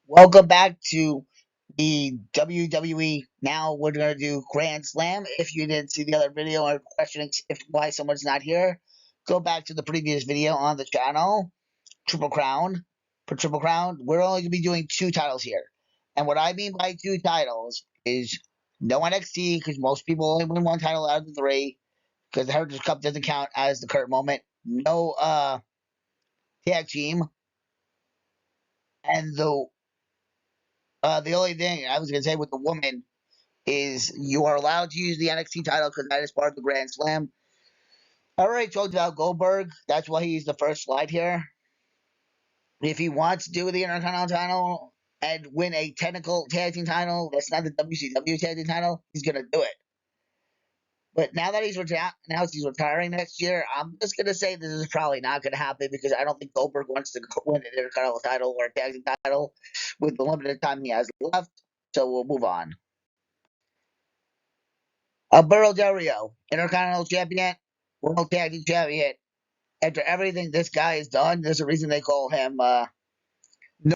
Welcome back to the WWE. Now we're gonna do Grand Slam. If you didn't see the other video or questioning if why someone's not here, go back to the previous video on the channel. Triple Crown. For Triple Crown, we're only gonna be doing two titles here. And what I mean by two titles is no NXT, because most people only win one title out of the three, because the Heritage Cup doesn't count as the current moment. No tag team. And the only thing I was gonna say with the woman is you are allowed to use the NXT title because that is part of the Grand Slam. I already told you about Goldberg. That's why he's the first slide here. If he wants to do the Intercontinental title and win a technical tag team title, that's not the WCW tag team title, he's gonna do it. But now that announced he's retiring next year, I'm just gonna say this is probably not gonna happen because I don't think Goldberg wants to win an Intercontinental title or a tag team title with the limited time he has left. So we'll move on. Alberto Del Rio, Intercontinental Champion, World Tag Team Champion. After everything this guy has done, there's a reason they call him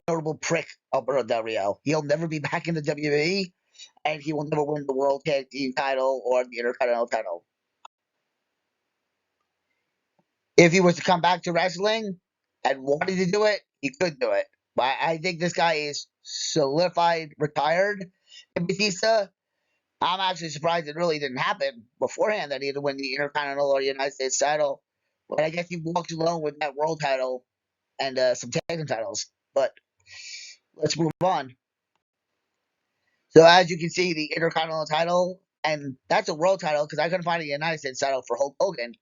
notable prick Alberto Del Rio. He'll never be back in the WWE, and he will never win the World Tag Team title or the Intercontinental title. If he was to come back to wrestling and wanted to do it, he could do it. But I think this guy is solidified, retired in Batista. I'm actually surprised it really didn't happen beforehand that he had to win the Intercontinental or United States title. But I guess he walked alone with that world title and some tag team titles. But let's move on. So as you can see, the Intercontinental title, and that's a world title because I couldn't find a United States title for Hulk Hogan.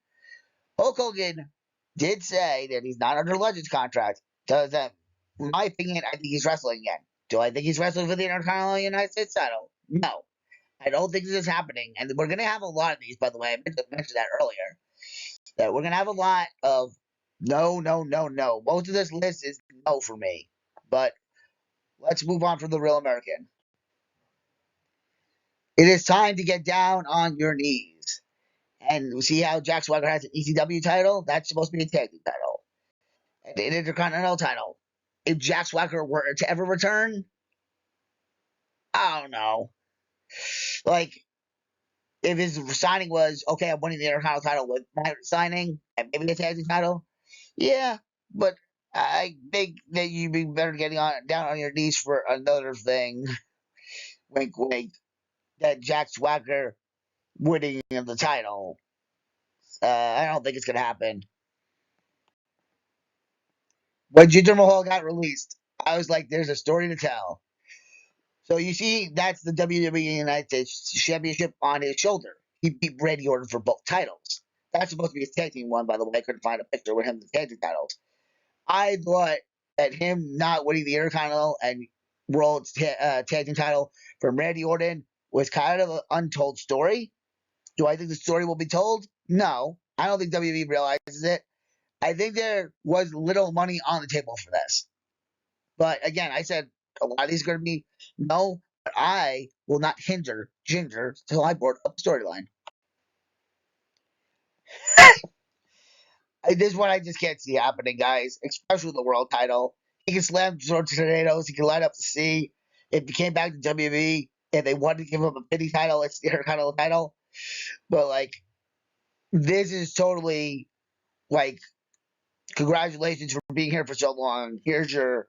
Hulk Hogan did say that he's not under Legends contract. Does that, in my opinion, I think he's wrestling again. Do I think he's wrestling for the Intercontinental United States title? No. I don't think this is happening. And we're going to have a lot of these, by the way. I meant to mention that earlier. That we're going to have a lot of no, no, no, no. Most of this list is no for me. But let's move on from the Real American. It is time to get down on your knees. And see how Jack Swagger has an ECW title? That's supposed to be a tag team title. And an Intercontinental title. If Jack Swagger were to ever return, I don't know. Like, if his signing was, okay, I'm winning the Intercontinental title with my signing and maybe a tag team title, yeah, but I think that you'd be better getting on down on your knees for another thing. Wink, wink. That Jack Swagger winning the title. I don't think it's gonna happen. When Jinder Mahal got released, I was like, "There's a story to tell." So you see, that's the WWE United States Championship on his shoulder. He beat Randy Orton for both titles. That's supposed to be his tag team one, by the way. I couldn't find a picture with him the tag team titles. I thought that him not winning the Intercontinental and World Tag Team title from Randy Orton was kind of an untold story. Do I think the story will be told? No. I don't think WWE realizes it. I think there was little money on the table for this. But again, I said a lot of these are going to be no, but I will not hinder Ginger till I board up the storyline. This is what I just can't see happening, guys, especially with the world title. He can slam tornadoes. He can light up the sea. If he came back to WWE and they wanted to give him a pity title, it's the Intercontinental title. But, like, this is totally, like, congratulations for being here for so long. Here's your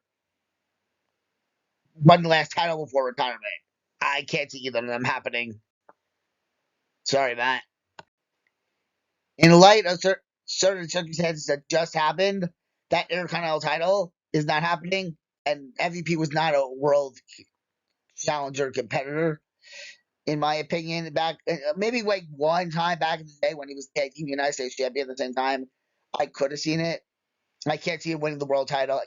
one last title before retirement. I can't see either of them happening. Sorry, Matt. In light of certain circumstances that just happened, that Intercontinental title is not happening, and MVP was not a world challenger competitor, in my opinion. Back maybe like one time back in the day when he was tag team United States champion at the same time, I could have seen it. I can't see him winning the world title.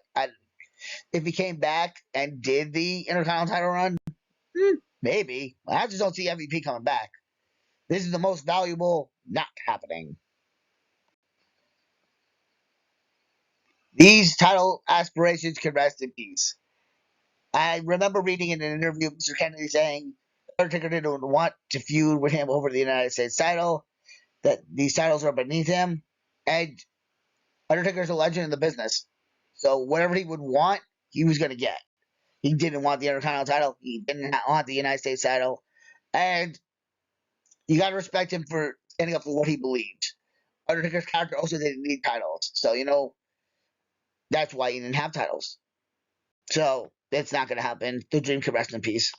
If he came back and did the Intercontinental title run, maybe. I just don't see MVP coming back. This is the most valuable not happening. These title aspirations can rest in peace. I remember reading in an interview Mr. Kennedy saying Undertaker didn't want to feud with him over the United States title, that these titles are beneath him, and Undertaker's a legend in the business. So whatever he would want, he was going to get. He didn't want the Intercontinental title. He didn't want the United States title. And you got to respect him for standing up for what he believes. Undertaker's character also didn't need titles. So, that's why he didn't have titles. So, that's not going to happen. The Dream can rest in peace.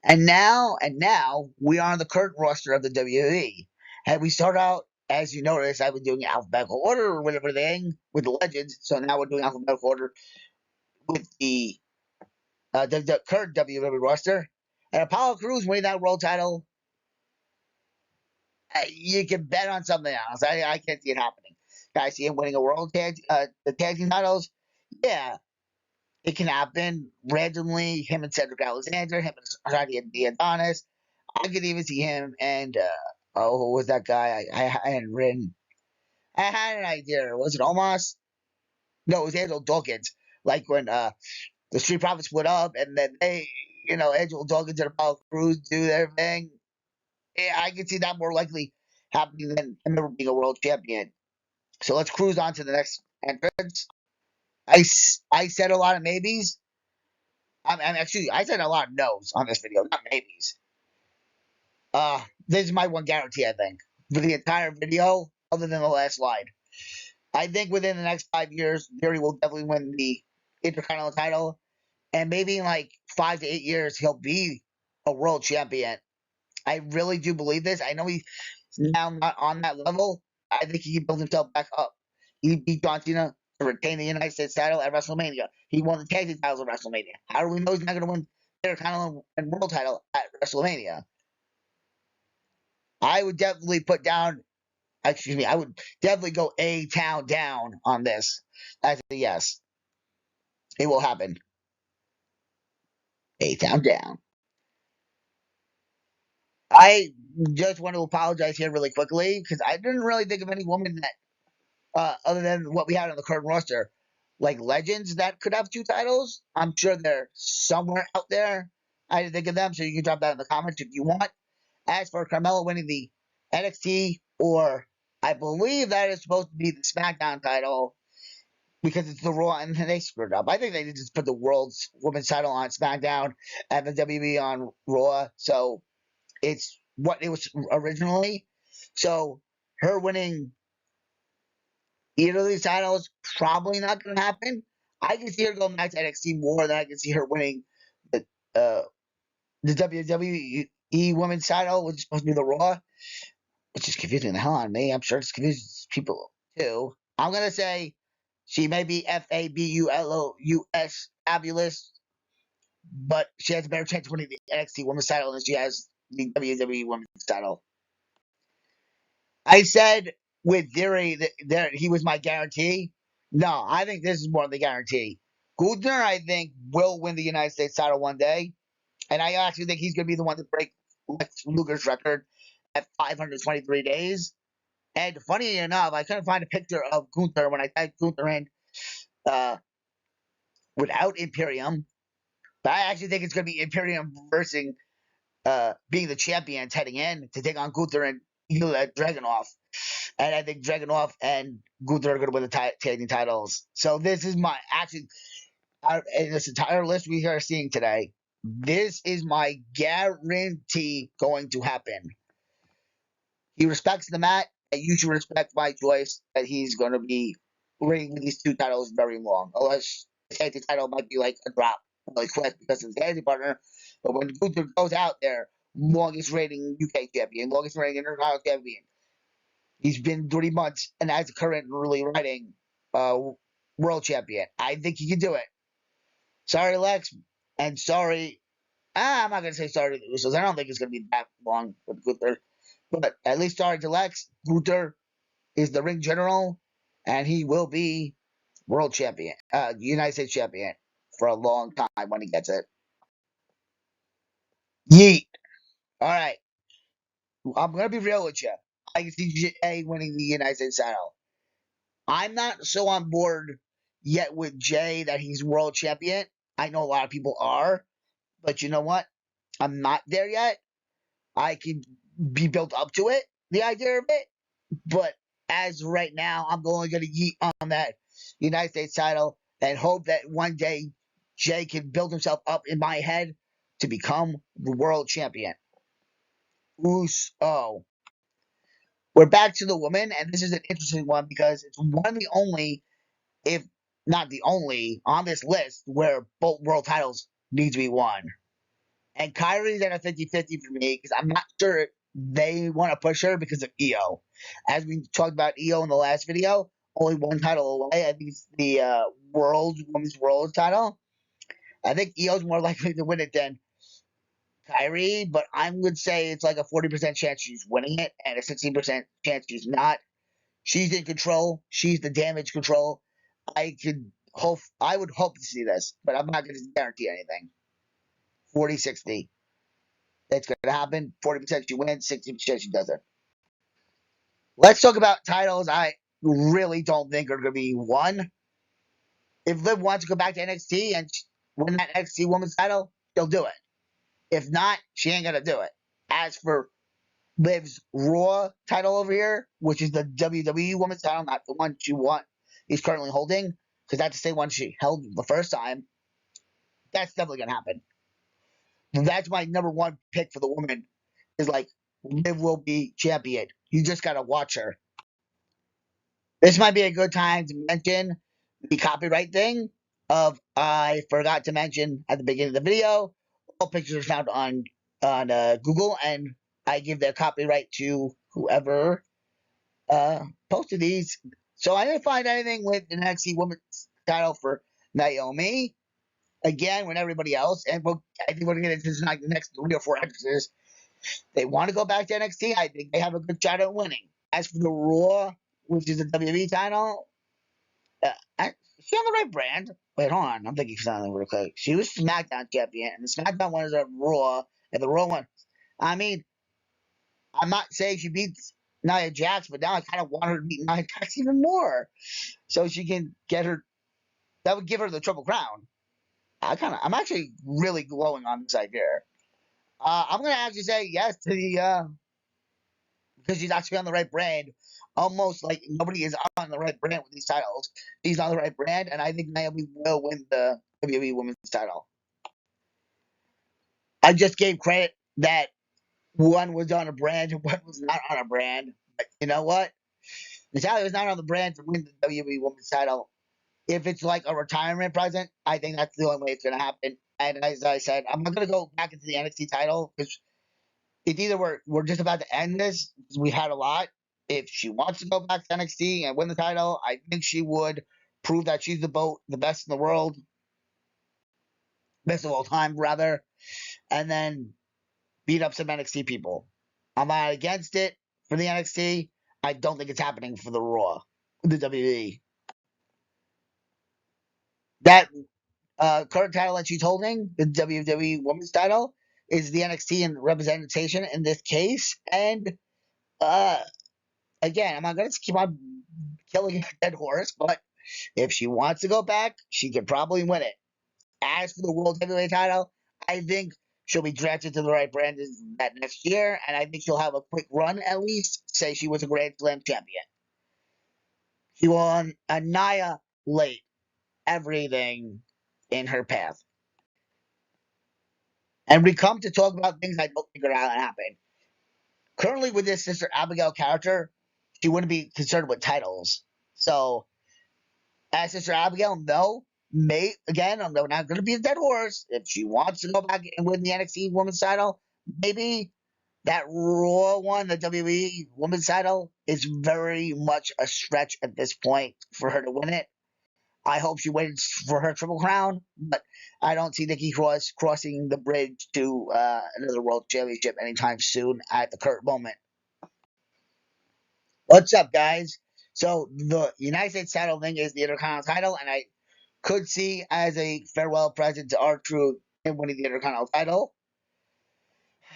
And now, we are on the current roster of the WWE. And we start out, as you notice, I've been doing alphabetical order or whatever thing with the legends. So now we're doing alphabetical order with the current WWE roster. And Apollo Crews winning that world title, you can bet on something else. I can't see it happening. Can I see him winning a the tag team titles? Yeah, it can happen randomly. Him and Cedric Alexander, him and Johnny and the Adonis. I could even see him and who was that guy? I hadn't written. I had an idea. Was it Omos? No, it was Angel Dawkins. Like when the Street Profits split up, and then Angel Dawkins and Apollo Crews do their thing. Yeah, I can see that more likely happening than him ever being a world champion. So let's cruise on to the next entrance. I said a lot of maybes. I said a lot of no's on this video, not maybes. This is my one guarantee, I think, for the entire video, other than the last slide. I think within the next 5 years, Theory will definitely win the Intercontinental title, and maybe in like 5 to 8 years, he'll be a world champion. I really do believe this. I know he's now not on that level. I think he can build himself back up. He beat John Cena to retain the United States title at WrestleMania. He won the tag team titles at WrestleMania. How do we know he's not going to win the Intercontinental and World title at WrestleMania? I would definitely put down. Excuse me. I would definitely go A town down on this. That's a yes. It will happen. A town down. I just want to apologize here really quickly because I didn't really think of any woman that other than what we had on the current roster, like legends that could have two titles. I'm sure they're somewhere out there. I didn't think of them, so you can drop that in the comments if you want. As for Carmella winning the NXT, or I believe that is supposed to be the SmackDown title because it's the Raw, and they screwed up. I think they just put the World's Women's title on SmackDown and the WWE on Raw, so it's what it was originally. So her winning either of these titles probably not going to happen. I can see her going back to NXT more than I can see her winning the uh, the WWE Women's title, which is supposed to be the Raw, which is confusing the hell out of me. I'm sure it's confusing people too. I'm gonna say she may be Fabulous, fabulous, but she has a better chance of winning the NXT Women's title than she has the WWE Women's title. I said with Theory that he was my guarantee. No, I think this is more the guarantee. Gunther, I think, will win the United States title one day, and I actually think he's going to be the one to break Lex Luger's record at 523 days. And funny enough, I couldn't find a picture of Gunther when I typed Gunther in uh, without Imperium, but I actually think it's going to be Imperium versus being the champions heading in to take on Gunther and Ilya Dragunov. And I think Dragunov and Gunther are going to win the tag team titles. So this is my actually in this entire list we are seeing today. This is my guarantee going to happen. He respects the mat, and you should respect my choice that he's going to be reigning these two titles very long. Unless the tag team title might be like a drop really quick because of the tag team partner. But when Gunther goes out there, longest reigning UK champion, longest reigning Intercontinental champion, he's been 3 months and as a current really riding uh, world champion. I think he can do it. Sorry, Lex, and sorry. I'm not gonna say sorry to the Usos. I don't think it's gonna be that long with Gunther, but at least sorry to Lex. Gunther is the ring general, and he will be world champion, United States champion for a long time when he gets it. Yeet. All right, I'm gonna be real with you. I can see Jey winning the United States title. I'm not so on board yet with Jey that he's world champion. I know a lot of people are, but you know what? I'm not there yet. I can be built up to it, the idea of it, but as right now, I'm only going to yeet on that United States title and hope that one day Jey can build himself up in my head to become the world champion. Uso. We're back to the women, and this is an interesting one because it's one of the only, if not the only, on this list where both world titles need to be won. And Kairi's at a 50-50 for me because I'm not sure they want to push her because of EO. As we talked about EO in the last video, only one title away. I think it's the women's world title. I think EO's more likely to win it than Kairi, but I'm going to say it's like a 40% chance she's winning it and a 16% chance she's not. She's in control. She's the damage control. I would hope to see this, but I'm not going to guarantee anything. 40-60. That's going to happen. 40% she wins, 60% she doesn't. Let's talk about titles I really don't think are going to be won. If Liv wants to go back to NXT and win that NXT women's title, she'll do it. If not, she ain't going to do it. As for Liv's Raw title over here, which is the WWE women's title, not the one she is currently holding, because that's the same one she held the first time, that's definitely going to happen. That's my number one pick for the woman, is like, Liv will be champion. You just got to watch her. This might be a good time to mention the copyright thing of I forgot to mention at the beginning of the video. All pictures are found on Google, and I give their copyright to whoever posted these. So I didn't find anything with the NXT Women's title for Naomi. Again, with everybody else, and I think we're going to get into like the next 3 or 4 entrances. They want to go back to NXT. I think they have a good shot at winning. As for the Raw, which is the WWE title, is she on the right brand? Wait, hold on. I'm thinking something real quick. She was SmackDown champion, and the SmackDown one is a Raw, and the Raw one. I mean, I'm not saying she beats Nia Jax, but now I kind of want her to beat Nia Jax even more, so she can get her. That would give her the Triple Crown. I'm actually really glowing on this idea. I'm gonna actually say yes to the because she's actually on the right brand. Almost like nobody is on the right brand with these titles. She's on the right brand, and I think Naomi will win the WWE Women's title. I just gave credit that one was on a brand and one was not on a brand. But you know what? Natalya was not on the brand to win the WWE Women's title. If it's like a retirement present, I think that's the only way it's going to happen. And as I said, I'm not going to go back into the NXT title because it's either we're just about to end this because we had a lot. If she wants to go back to NXT and win the title, I think she would prove that she's the best in the world, best of all time, rather, and then beat up some NXT people. I'm not against it for the NXT. I don't think it's happening for the Raw, the WWE. That current title that she's holding, the WWE Women's title, is the NXT and representation in this case. And uh, again, I'm not going to keep on killing a dead horse, but if she wants to go back, she could probably win it. As for the World Heavyweight title, I think she'll be drafted to the right brand that next year, and I think she'll have a quick run at least. Say she was a Grand Slam champion. She will annihilate everything in her path. And we come to talk about things I don't think are going to happen. Currently, with this Sister Abigail character, she wouldn't be concerned with titles. So, as Sister Abigail, no. Again, I'm not going to be a dead horse. If she wants to go back and win the NXT Women's title, maybe that Raw one, the WWE Women's title, is very much a stretch at this point for her to win it. I hope she wins for her Triple Crown, but I don't see Nikki Cross crossing the bridge to another World Championship anytime soon at the current moment. What's up, guys? So the United States title thing is the Intercontinental title, and I could see as a farewell present to R-Truth in winning the Intercontinental title.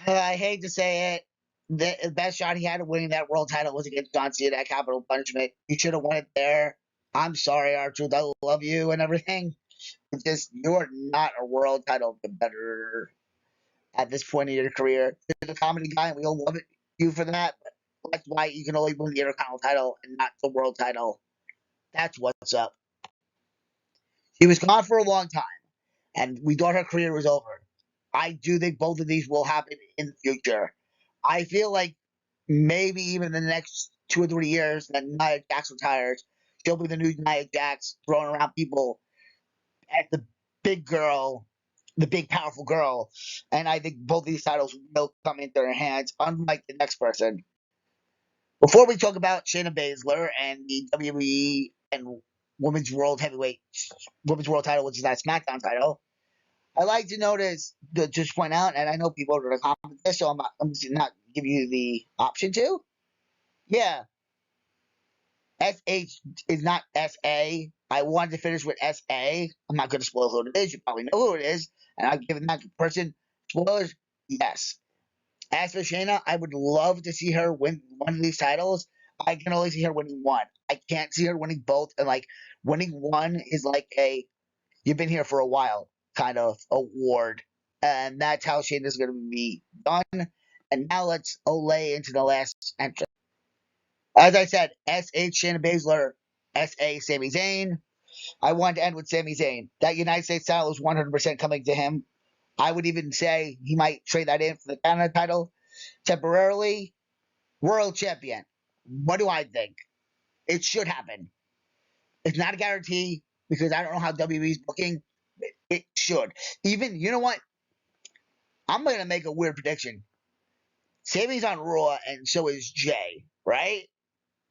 I hate to say it, the best shot he had of winning that world title was against John Cena at Capital Punishment. You should have won it there. I'm sorry, R-Truth. I love you and everything. It's just you're not a world title competitor at this point in your career. You're the comedy guy, and we all love you for that. But that's why you can only win the Intercontinental title and not the world title. That's what's up. He was gone for a long time. and we thought her career was over. I do think both of these will happen in the future. I feel like maybe even in the next 2 or 3 years that Nia Jax retires, she'll be the new Nia Jax, throwing around people as the big girl, the big powerful girl. And I think both these titles will come into their hands, unlike the next person. Before we talk about Shayna Baszler and the WWE and Women's World Title, which is that SmackDown title, I like to notice to just point out, and I know people are going to comment this, so I'm just not giving you the option to. Yeah, SH is not SA. I wanted to finish with SA. I'm not going to spoil who it is. You probably know who it is, and I've given that person spoilers. Yes. As for Shayna, I would love to see her win one of these titles. I can only see her winning one. I can't see her winning both. And like winning one is like a you've been here for a while kind of award. And that's how Shayna's going to be done. And now let's olay into the last entrance. As I said, SH Shayna Baszler, SA Sami Zayn. I want to end with Sami Zayn. That United States title is 100% coming to him. I would even say he might trade that in for the Canada title temporarily. World champion. What do I think? It should happen. It's not a guarantee because I don't know how WWE's booking. It should. Even, you know what? I'm going to make a weird prediction. Sami's on Raw and so is Jey, right?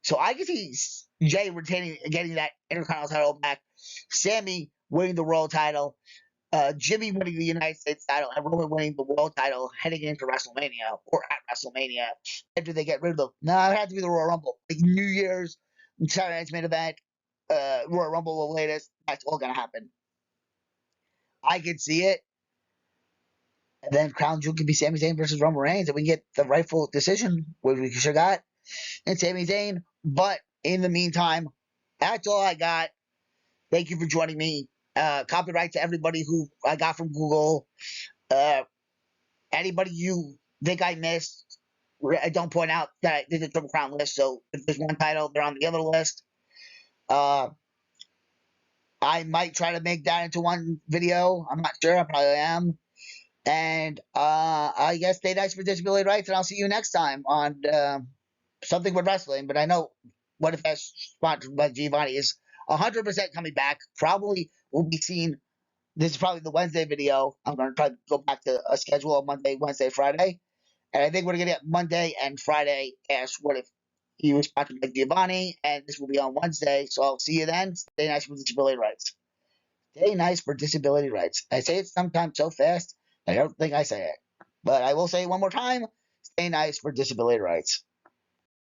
So I can see Jey retaining, getting that Intercontinental title back. Sami winning the World title. Jimmy winning the United States title and Roman winning the world title heading into WrestleMania or at WrestleMania after they get rid of them. No, it had to be the Royal Rumble. Like New Year's, Saturday night's main event, Royal Rumble the latest. That's all gonna happen. I can see it. And then Crown Jewel could be Sami Zayn versus Roman Reigns, and we get the rightful decision, which we should got, and Sami Zayn. But in the meantime, that's all I got. Thank you for joining me. Copyright to everybody who I got from Google. Uh, Anybody you think I missed, don't point out that I did the Triple Crown list. So if there's one title, they're on the other list. Uh, I might try to make that into one video. I'm not sure. I probably am. And I guess stay nice for disability rights, and I'll see you next time on something with wrestling. But I know What If That's sponsored by Giovanni is 100% coming back. Probably will be seen. This is probably the Wednesday video. I'm going to try to go back to a schedule of Monday, Wednesday, Friday. And I think we're going to get Monday and Friday Ask What If he was sponsored by Giovanni, and this will be on Wednesday. So I'll see you then. Stay nice for disability rights. Stay nice for disability rights. I say it sometimes so fast, I don't think I say it. But I will say it one more time. Stay nice for disability rights.